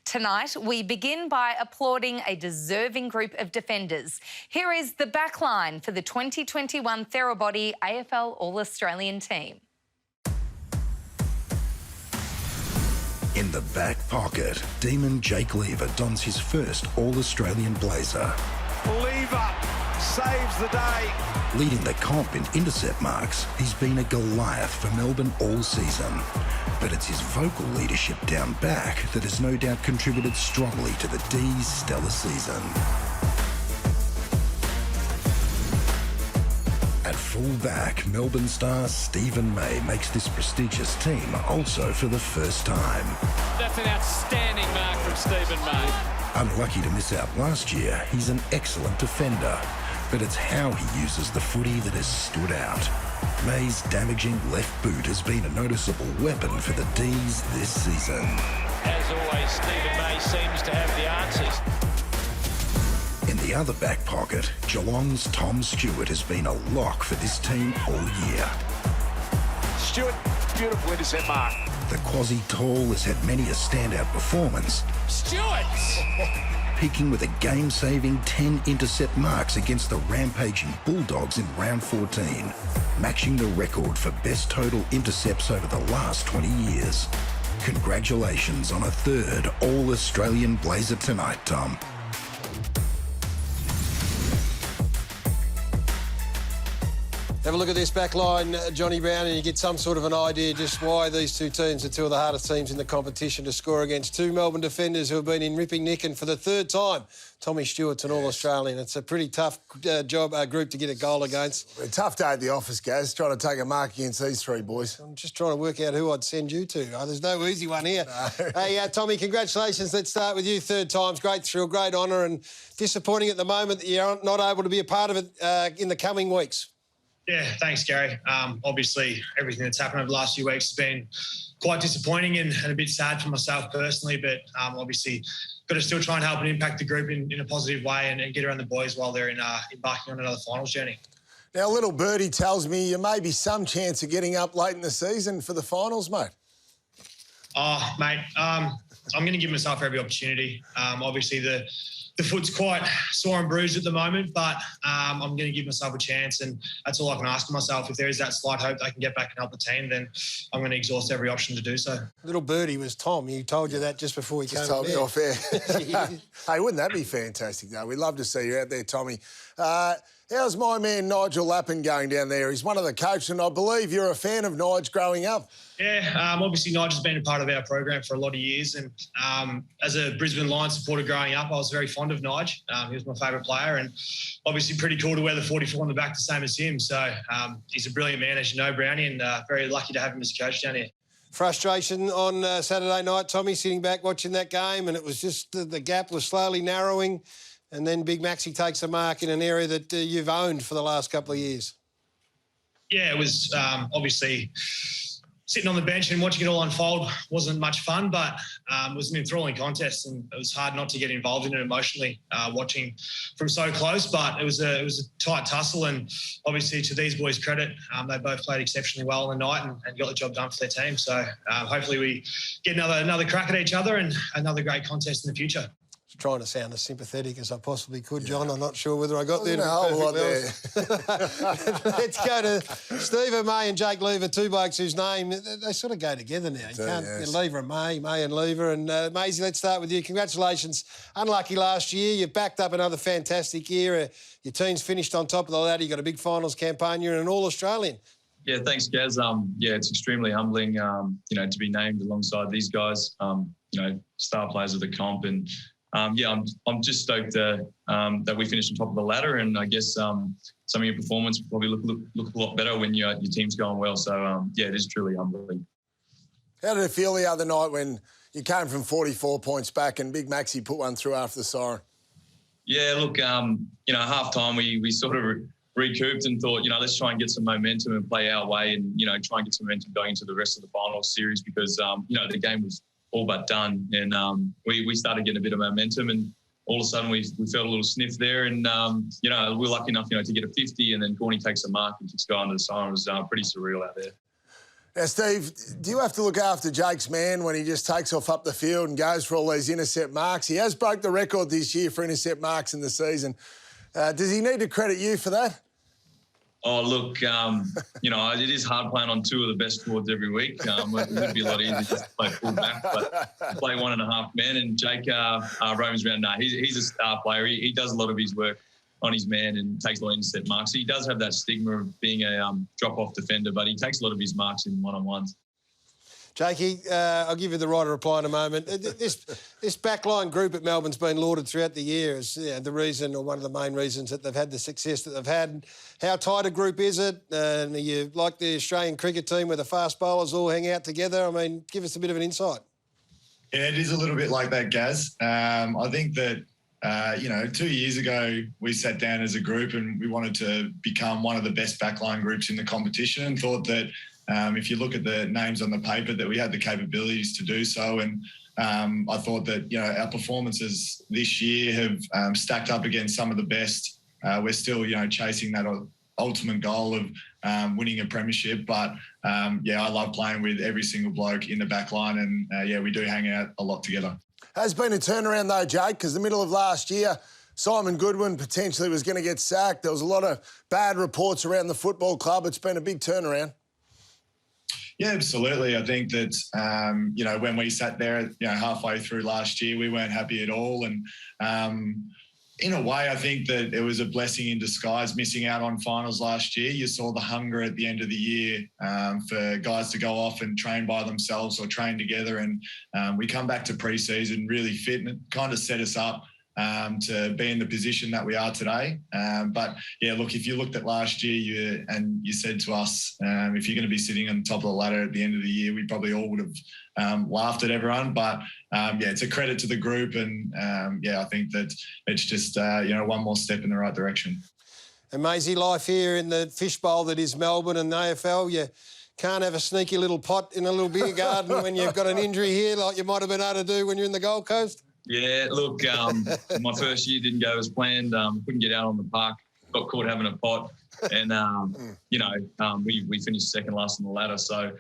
Tonight, we begin by applauding a deserving group of defenders. Here is the backline for the 2021 Therabody AFL All-Australian team. In the back pocket, Demon Jake Lever dons his first All-Australian blazer. Lever saves the day. Leading the comp in intercept marks, he's been a Goliath for Melbourne all season. But it's his vocal leadership down back that has no doubt contributed strongly to the D's stellar season. At full-back, Melbourne star Stephen May makes this prestigious team also for the first time. That's an outstanding mark from Stephen May. Unlucky to miss out last year, he's an excellent defender, but it's how he uses the footy that has stood out. May's damaging left boot has been a noticeable weapon for the D's this season. As always, Stephen May seems to have the answers. In the other back pocket, Geelong's Tom Stewart has been a lock for this team all year. Stewart, beautiful intercept mark. The quasi-tall has had many a standout performance. Stewart! Peaking with a game-saving 10 intercept marks against the rampaging Bulldogs in round 14, matching the record for best total intercepts over the last 20 years. Congratulations on a third All-Australian blazer tonight, Tom. Have a look at this back line, Johnny Brown, and you get some sort of an idea just why these two teams are two of the hardest teams in the competition to score against. Two Melbourne defenders who have been in ripping nick, and for the third time, Tommy Stewart's an All-Australian. It's a pretty tough group to get a goal against. A tough day at the office, Gaz, trying to take a mark against these three boys. I'm just trying to work out who I'd send you to. Oh, there's no easy one here. No. Hey, Tommy, congratulations. Let's start with you. Third time's great thrill, great honour, and disappointing at the moment that you're not able to be a part of it in the coming weeks. Yeah, thanks, Gary. Obviously, everything that's happened over the last few weeks has been quite disappointing and a bit sad for myself personally, but obviously got to still try and help and impact the group in a positive way and get around the boys while they're embarking on another finals journey. Now, little birdie tells me there may be some chance of getting up late in the season for the finals, mate. Oh, mate, I'm going to give myself every opportunity. Obviously, the foot's quite sore and bruised at the moment, but I'm going to give myself a chance, and that's all I can ask of myself. If there is that slight hope that I can get back and help the team, then I'm going to exhaust every option to do so. Little birdie was Tom. He told you that just before he came told me off air. Yeah. Hey, wouldn't that be fantastic, though? We'd love to see you out there, Tommy. How's my man Nigel Lappin going down there? He's one of the coaches, and I believe you're a fan of Nige growing up. Yeah, obviously Nigel's been a part of our program for a lot of years, and as a Brisbane Lions supporter growing up, I was very fond of Nige. He was my favourite player, and obviously pretty cool to wear the 44 on the back the same as him. So he's a brilliant man, as you know, Brownie, and very lucky to have him as a coach down here. Frustration on Saturday night, Tommy, sitting back watching that game, and it was just the gap was slowly narrowing, and then Big Maxi takes a mark in an area that you've owned for the last couple of years. Yeah, it was obviously sitting on the bench and watching it all unfold wasn't much fun, but it was an enthralling contest, and it was hard not to get involved in it emotionally, watching from so close. But it was a tight tussle, and obviously to these boys' credit, they both played exceptionally well in the night and got the job done for their team. So hopefully we get another crack at each other and another great contest in the future. Trying to sound as sympathetic as I possibly could, John. I'm not sure whether I got there. A whole lot there. Let's go to Stephen May and Jake Lever, two blokes whose name, they sort of go together now. You can't Lever and May and Lever. And Maisie, let's start with you. Congratulations. Unlucky last year. You've backed up another fantastic year. Your team's finished on top of the ladder. You've got a big finals campaign. You're an All-Australian. Yeah, thanks, Gaz. Yeah, it's extremely humbling, to be named alongside these guys, star players of the comp. And yeah, I'm just stoked that we finished on top of the ladder, and I guess some of your performance probably look a lot better when your team's going well. So yeah, it is truly humbling. How did it feel the other night when you came from 44 points back and Big Maxi put one through after the siren? Yeah, look, half time we sort of recouped and thought, let's try and get some momentum and play our way, and try and get some momentum going into the rest of the final series because the game was all but done, and we started getting a bit of momentum, and all of a sudden we felt a little sniff there, and we're lucky enough to get a 50, and then Corny takes a mark and kicks go under the siren. It was pretty surreal out there. Now, Steve, do you have to look after Jake's man when he just takes off up the field and goes for all these intercept marks? He has broke the record this year for intercept marks in the season. Does he need to credit you for that? Oh, look, you know, it is hard playing on two of the best forwards every week. It would be a lot easier just to play full-back, but to play 1.5 men. And Jake roams around. No, he's a star player. He does a lot of his work on his man and takes a lot of intercept marks. So he does have that stigma of being a drop-off defender, but he takes a lot of his marks in one-on-ones. Jakey, I'll give you the right to reply in a moment. This backline group at Melbourne's been lauded throughout the year as the reason, or one of the main reasons, that they've had the success that they've had. How tight a group is it? And you like the Australian cricket team where the fast bowlers all hang out together? I mean, give us a bit of an insight. Yeah, it is a little bit like that, Gaz. I think that, 2 years ago, we sat down as a group and we wanted to become one of the best backline groups in the competition, and thought that if you look at the names on the paper, that we had the capabilities to do so. And I thought that, our performances this year have stacked up against some of the best. We're still, chasing that ultimate goal of winning a premiership. But, I love playing with every single bloke in the back line. And, we do hang out a lot together. Has been a turnaround, though, Jake, because the middle of last year, Simon Goodwin potentially was going to get sacked. There was a lot of bad reports around the football club. It's been a big turnaround. Yeah, absolutely. I think that, when we sat there, halfway through last year, we weren't happy at all. And in a way, I think that it was a blessing in disguise missing out on finals last year. You saw the hunger at the end of the year for guys to go off and train by themselves or train together. And we come back to pre-season really fit, and it kind of set us up to be in the position that we are today. But, look, if you looked at last year you said to us, if you're going to be sitting on top of the ladder at the end of the year, we probably all would have laughed at everyone. But, it's a credit to the group. And, I think that it's just, one more step in the right direction. Amazing life here in the fishbowl that is Melbourne and the AFL. You can't have a sneaky little pot in a little beer garden when you've got an injury here like you might have been able to do when you're in the Gold Coast. Yeah, look, my first year didn't go as planned. Couldn't get out on the park. Got caught having a pot, and we finished second last on the ladder. So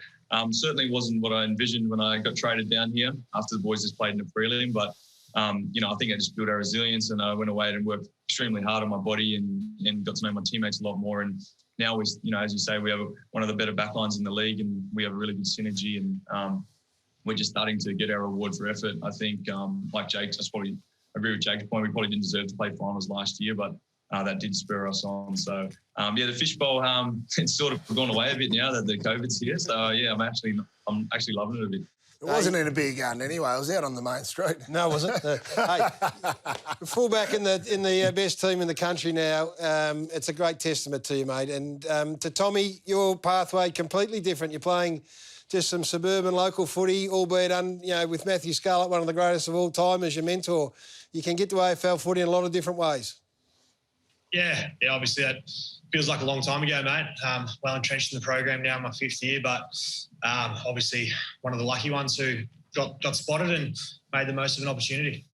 certainly wasn't what I envisioned when I got traded down here after the boys just played in the prelim. But I think I just built our resilience, and I went away and worked extremely hard on my body and got to know my teammates a lot more. And now we, as you say, we have one of the better backlines in the league, and we have a really good synergy. And we're just starting to get our reward for effort. I think, like Jake, I probably agree with Jake's point. We probably didn't deserve to play finals last year, but that did spur us on. So, the fishbowl, it's sort of gone away a bit now that the COVID's here. So, I'm actually loving it a bit. It wasn't in a beer garden anyway. It was out on the main street. No, was it? Hey, fullback in the best team in the country now. It's a great testament to you, mate. And to Tommy, your pathway completely different. You're playing just some suburban local footy, albeit with Matthew Scarlett, one of the greatest of all time, as your mentor. You can get to AFL footy in a lot of different ways. Yeah, obviously that feels like a long time ago, mate. Well entrenched in the program now in my 5th year, but obviously one of the lucky ones who got spotted and made the most of an opportunity.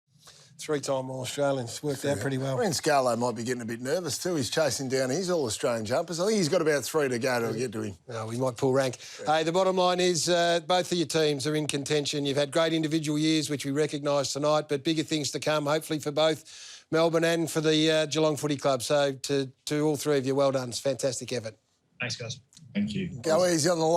3-time All-Australians. Worked out pretty well. I mean, Scarlo might be getting a bit nervous too. He's chasing down his All-Australian jumpers. I think he's got about 3 to go to get to him. No, we might pull rank. Yeah. Hey, the bottom line is both of your teams are in contention. You've had great individual years, which we recognise tonight, but bigger things to come, hopefully, for both Melbourne and for the Geelong Footy Club. So to all three of you, well done. It's fantastic effort. Thanks, guys. Thank you. Go easy on the line.